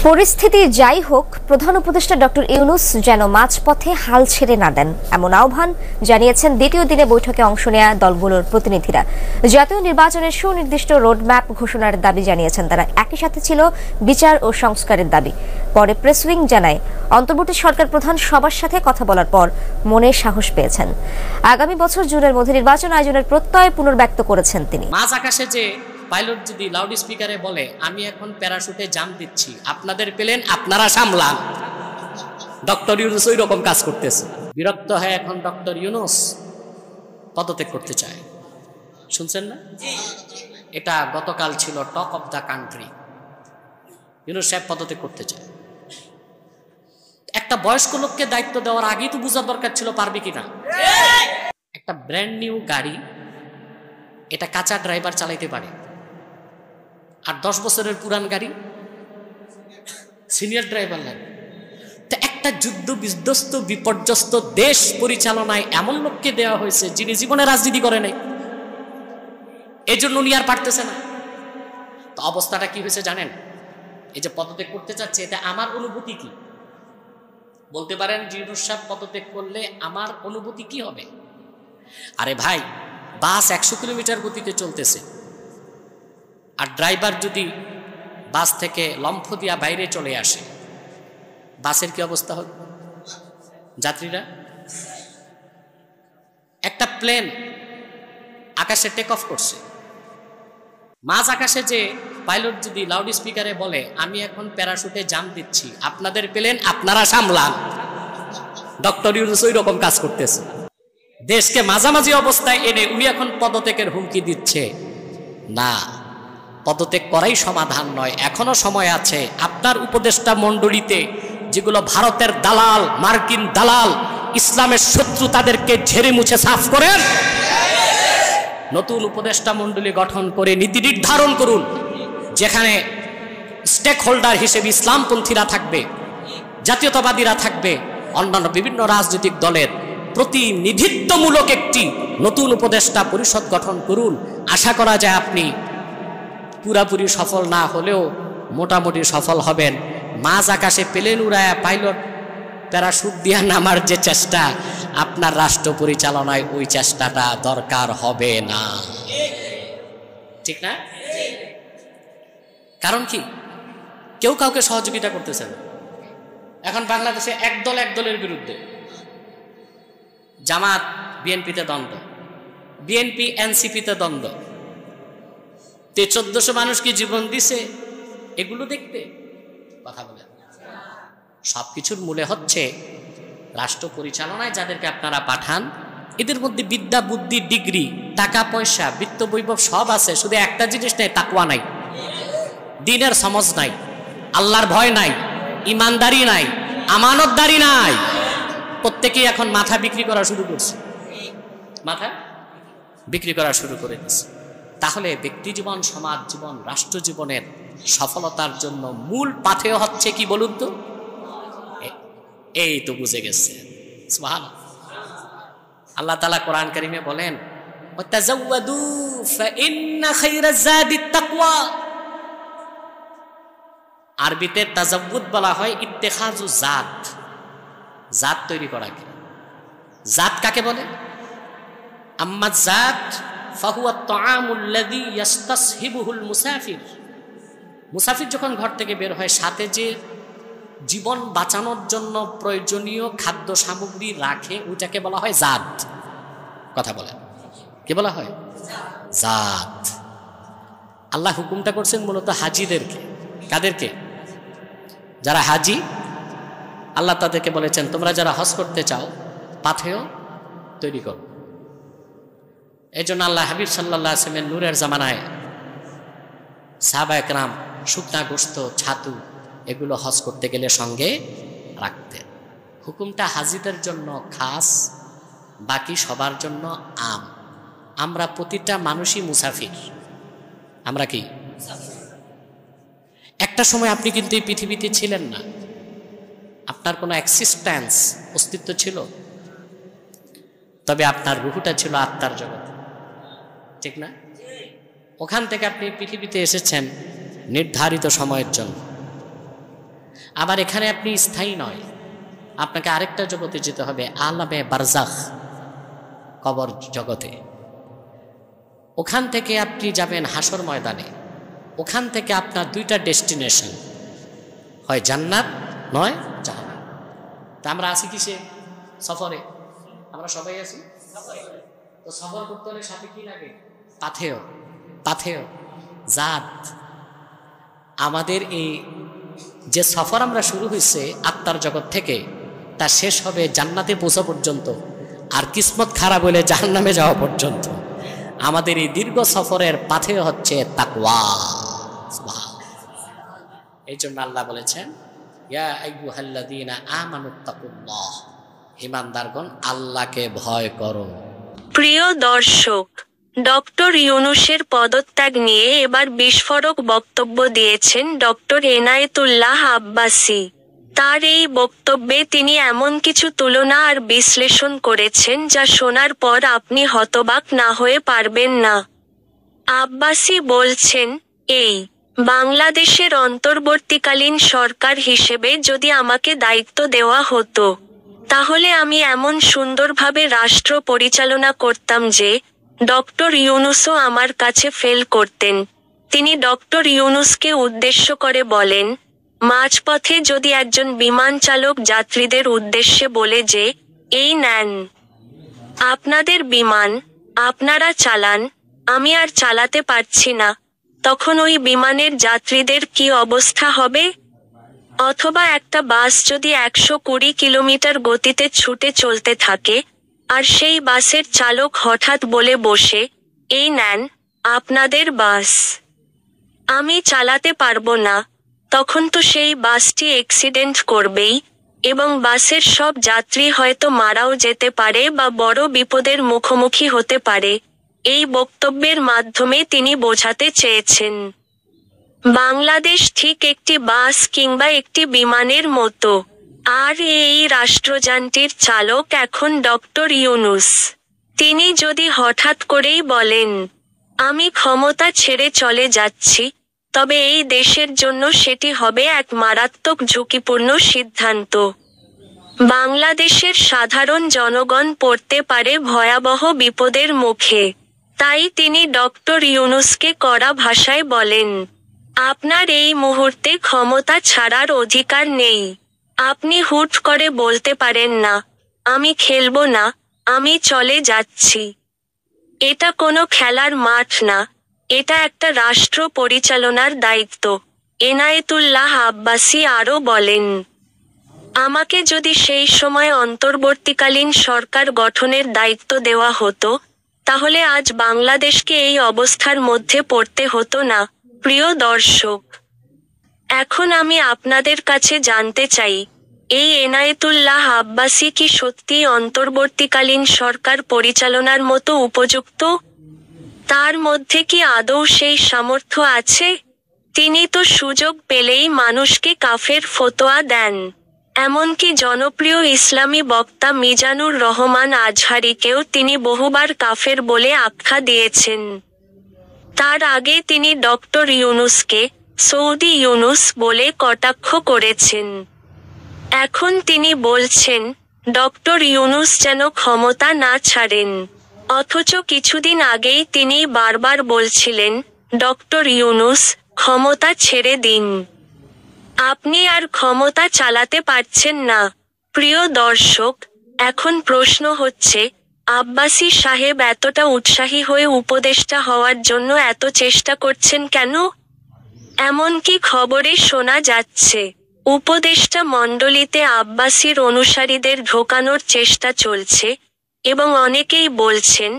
পরিস্থিতি যাই হোক, প্রধান উপদেষ্টা ডক্টর ইউনূস যেন মাঝপথে হাল ছেড়ে না দেন, এমন আহ্বান জানিয়েছেন দ্বিতীয় দিনে বৈঠকে অংশ নেয়া দলগুলোর প্রতিনিধিরা। জাতীয় নির্বাচনের সুনির্দিষ্ট রোডম্যাপ ঘোষণার দাবি জানিয়েছেন তারা। একই সাথে ছিল বিচার ও সংস্কারের দাবি। পরে প্রেস উইং জানায়, অন্তর্বর্তী সরকার প্রধান সবার সাথে কথা বলার পর মনে সাহস পেয়েছেন। আগামী বছর জুনের মধ্যে নির্বাচন আয়োজনের প্রত্যয় পুনর্ব্যক্ত করেছেন তিনি। মাঝ আকাশে যে পাইলট যদি লাউড স্পিকারে বলে, আমি এখন প্যারাশুটে জাম দিচ্ছি, আপনাদের প্লেন আপনারা সামলান, ডক্টর ইউনূস ওই রকম কাজ করতেছে। বিরক্ত হয়ে এখন ডক্টর ইউনূস পদত্যাগ করতে চায়। শুনছেন না? এটা গতকাল ছিল talk of the country. Yunus সাহেব পদত্যাগ করতে চায়। একটা বয়স্ক লোককে দায়িত্ব দেওয়ার আগেই তো বোঝা দরকার ছিল পারবে কিনা। একটা ব্র্যান্ড নিউ গাড়ি, এটা কাঁচা ড্রাইভার চালাইতে পারে, আর 10 বছরের পুরান গাড়ি সিনিয়র ড্রাইভার লাগে। তো একটা যুদ্ধ বিধ্বস্ত বিপর্যস্ত দেশ পরিচালনায় এমন লোককে দেওয়া হয়েছে যিনি জীবনে রাজনীতি করে নাই, এই জন্য উনি আর পারতেছে না। তো অবস্থাটা কি হয়েছে জানেন? এই যে পদত্যাগ করতে চাচ্ছে, এটা আমার অনুভূতি কি? বলতে পারেন ইউনূস সাহেব পদত্যাগ করলে আমার অনুভূতি কি হবে? আরে ভাই, বাস 100 কিলোমিটার গতিতে চলতেছে, আর ড্রাইভার যদি বাস থেকে লম্ফ দিয়া বাইরে চলে আসে, বাসের কি অবস্থা হবে? যাত্রীরা, একটা প্লেন আকাশে টেক অফ করছে, মাঝ আকাশে যে পাইলট যদি লাউড স্পিকারে বলে, আমি এখন প্যারাশুটে জাম দিচ্ছি, আপনাদের প্লেন আপনারা সামলান, ডক্টর ইউনূস ওই রকম কাজ করতেছে। দেশকে মাঝামাঝি অবস্থায় এনে উনি এখন পদত্যাগের হুমকি দিচ্ছে। না, পদত্যাগ করাই সমাধান নয়, এখনো সময় আছে। আপনার উপদেষ্টা মণ্ডলীতে যেগুলো ভারতের দালাল, মার্কিন দালাল, ইসলামের শত্রু, তাদেরকে ঝেড়ে মুছে সাফ করেন। নতুন উপদেষ্টা মণ্ডলী গঠন করে নীতি নির্ধারণ করুন, যেখানে স্টেক হোল্ডার হিসেবে ইসলামপন্থীরা থাকবে, জাতীয়তাবাদীরা থাকবে, অন্যান্য বিভিন্ন রাজনৈতিক দলের প্রতিনিধিত্বমূলক একটি নতুন উপদেষ্টা পরিষদ গঠন করুন। আশা করা যায় আপনি পুরাপুরি সফল না হলেও মোটামুটি সফল হবেন। মাঝ আকাশে প্লেন উড়ায়া পাইলট প্যারাশুট দিয়া নামার যে চেষ্টা, আপনার রাষ্ট্র পরিচালনায় ওই চেষ্টাটা দরকার হবে না, ঠিক না? কারণ কি, কেউ কাউকে সহযোগিতা করতেছে না। এখন বাংলাদেশে এক দলের বিরুদ্ধে, জামাত বিএনপিতে দ্বন্দ্ব, বিএনপি এনসিপিতে দ্বন্দ্ব, 1400 মানুষ কি জীবন দিছে এগুলো দেখতে? কথা বলেন। সবকিছুর মূলে হচ্ছে রাষ্ট্র পরিচালনায় যাদেরকে আপনারা পাঠান, এদের মধ্যে বিদ্যা, বুদ্ধি, ডিগ্রি, টাকা পয়সা, বিত্ত বৈভব সব আছে, শুধু একটা জিনিস নেই, তাকওয়া নাই, দ্বীনের সমঝ নাই, আল্লাহর ভয় নাই, ইমানদারি নাই, আমানতদারি নাই। প্রত্যেকেই এখন মাথা বিক্রি করা শুরু করছে, মাথা বিক্রি করা শুরু করে দিচ্ছে। তাহলে ব্যক্তি জীবন, সমাজ জীবন, রাষ্ট্র জীবনের সফলতার জন্য মূল পাথেয় হচ্ছে কি বলুন তো? এই তো বুঝে গেছে। সুবহানাল্লাহ। আল্লাহ তাআলা কোরআন কারীমে বলেন, ওয়াতাযাওয়াদু ফাইন্না খায়রাজ যাদিত তাকওয়া। আরবিতে তাজাব্বুদ বলা হয় ইত্তেখাজু জাত, জাত তৈরি করাকে। জাত কাকে বলে? আম্মা জাত ফাহুয়া তাআমুল্লাযী ইস্তাসহিবুহুল মুসাফির। মুসাফির যখন ঘর থেকে বের হয়, সাথে যে জীবন বাঁচানোর জন্য প্রয়োজনীয় খাদ্য সামগ্রী রাখে, ওইটাকে বলা হয় জাত। কথা বলেন, কি বলা হয়? জাত। আল্লাহ হুকুমটা করছেন মূলত হাজিদেরকে। কাদেরকে? যারা হাজি, আল্লাহ তাদেরকে বলেছেন, তোমরা যারা হজ করতে চাও পাথেয় তৈরি করো। এই জন্য আল্লাহ হাবিব সাল্লাল্লাহু আলাইহি ওয়াসাল্লামের নূরের জামানায় সাহাবা একরাম শুকনা গোশত, ছাতু এগুলো হজ করতে গেলে সঙ্গে রাখতেন। হুকুমটা হাজিদের জন্য খাস, বাকি সবার জন্য আম। আমরা প্রতিটা মানুষই মুসাফির। আমরা কি? একটা সময় আপনি কিন্তু এই পৃথিবীতে ছিলেন না, আপনার কোনো এক্সিস্টেন্স, অস্তিত্ব ছিল, তবে আপনার রুহটা ছিল আত্মার জগতে, ঠিক না? ওখান থেকে আপনি পৃথিবীতে এসেছেন নির্ধারিত সময়ের জন্য। আবার এখানে আপনি স্থায়ী নয়, আপনাকে আরেকটা জগতে যেতে হবে, আলামে বারজাখ, কবর জগতে। ওখান থেকে আপনি যাবেন হাসর ময়দানে। ওখান থেকে আপনার দুইটা ডেস্টিনেশন, হয় জান্নাত নয় জাহান্নাম। তা আমরা আছি কিসে? সফরে। আমরা সবাই আছি। তো সফর করতে হলে সাথে কি লাগে? পাথেয় জাত। আমাদের এই যে সফর আমরা শুরু হয়েছে আত্মার জগৎ থেকে, তা শেষ হবে জান্নাতে পৌঁছা পর্যন্ত, আর কিসমত খারাপ হলে জাহান্নামে যাওয়া পর্যন্ত। আমাদের এই দীর্ঘ সফরের পাথেয় হচ্ছে তাকওয়া। এই জন্য আল্লাহ বলেছেন, ইয়া আইয়ুহাল্লাযীনা আমানুত্তাকুল্লাহ, ঈমানদারগণ আল্লাহকে ভয় করো। প্রিয় দর্শক, ডক্টর ইউনূসের পদত্যাগ নিয়ে এবার বিস্ফোরক বক্তব্য দিয়েছেন ডক্টর এনায়েতুল্লাহ আব্বাসী। তার এই বক্তব্যে তিনি এমন কিছু তুলনা আর বিশ্লেষণ করেছেন যা শোনার পর আপনি হতবাক না হয়ে পারবেন না। আব্বাসী বলছেন, এই বাংলাদেশের অন্তর্বর্তীকালীন সরকার হিসেবে যদি আমাকে দায়িত্ব দেওয়া হতো, তাহলে আমি এমন সুন্দরভাবে রাষ্ট্র পরিচালনা করতাম যে ডক্টর ইউনূসও আমার কাছে ফেল করতেন। তিনি ডক্টর ইউনূসকে উদ্দেশ্য করে বলেন, মাঝপথে যদি একজন বিমান চালক যাত্রীদের উদ্দেশ্যে বলে যে, এই নেন আপনাদের বিমান, আপনারা চালান, আমি আর চালাতে পারছি না, তখন ওই বিমানের যাত্রীদের কি অবস্থা হবে? অথবা একটা বাস যদি 120 কিলোমিটার গতিতে ছুটে চলতে থাকে, আর সেই বাসের চালক হঠাৎ বলে বসে, এই নেন আপনাদের বাস, আমি চালাতে পারবো না, তখন তো সেই বাসটি অ্যাক্সিডেন্ট করবেই, এবং বাসের সব যাত্রী হয়তো মারাও যেতে পারে বা বড় বিপদের মুখোমুখি হতে পারে। এই বক্তব্যের মাধ্যমে তিনি বোঝাতে চেয়েছেন, বাংলাদেশ ঠিক একটি বাস কিংবা একটি বিমানের মতো, আর এই রাষ্ট্রযানটির চালক এখন ডক্টর ইউনূস। তিনি যদি হঠাৎ করেই বলেন, আমি ক্ষমতা ছেড়ে চলে যাচ্ছি, তবে এই দেশের জন্য সেটি হবে এক মারাত্মক ঝুঁকিপূর্ণ সিদ্ধান্ত। বাংলাদেশের সাধারণ জনগণ পড়তে পারে ভয়াবহ বিপদের মুখে। তাই তিনি ডক্টর ইউনূসকে কড়া ভাষায় বলেন, আপনার এই মুহূর্তে ক্ষমতা ছাড়ার অধিকার নেই। আপনি হুট করে বলতে পারেন না, আমি খেলবো না, আমি চলে যাচ্ছি। এটা কোনো খেলার মাঠ না, এটা একটা রাষ্ট্র পরিচালনার দায়িত্ব। এনায়েতুল্লাহ আব্বাসী আরও বলেন, আমাকে যদি সেই সময় অন্তর্বর্তীকালীন সরকার গঠনের দায়িত্ব দেওয়া হতো, তাহলে আজ বাংলাদেশকে এই অবস্থার মধ্যে পড়তে হতো না। প্রিয় দর্শক, এখন আমি আপনাদের কাছে জানতে চাই, এই এনায়েতুল্লাহ আব্বাসী কি সত্যি অন্তর্বর্তীকালীন সরকার পরিচালনার মতো উপযুক্ত? তার মধ্যে কি আদৌ সেই সামর্থ্য আছে? তিনি তো সুযোগ পেলেই মানুষকে কাফের ফতোয়া দেন। এমনকি জনপ্রিয় ইসলামী বক্তা মিজানুর রহমান আজহারীকেও তিনি বহুবার কাফের বলে আখ্যা দিয়েছেন। তার আগে তিনি ডক্টর ইউনূসকে সৌদি ইউনূস বলে কটাক্ষ করেছেন। এখন তিনি বলছেন, ডক্টর ইউনূস যেন ক্ষমতা না ছাড়েন। অথচ কিছুদিন আগেই তিনি বারবার বলছিলেন, ডক্টর ইউনূস ক্ষমতা ছেড়ে দিন, আপনি আর ক্ষমতা চালাতে পারছেন না। প্রিয় দর্শক, এখন প্রশ্ন হচ্ছে, আব্বাসী সাহেব এতটা উৎসাহী হয়ে উপদেষ্টা হওয়ার জন্য এত চেষ্টা করছেন কেন? এমনকি খবরে শোনা যাচ্ছে, উপদেষ্টা মণ্ডলীতে আব্বাসীর অনুসারীদের ঢোকানোর চেষ্টা চলছে, এবং অনেকেই বলছেন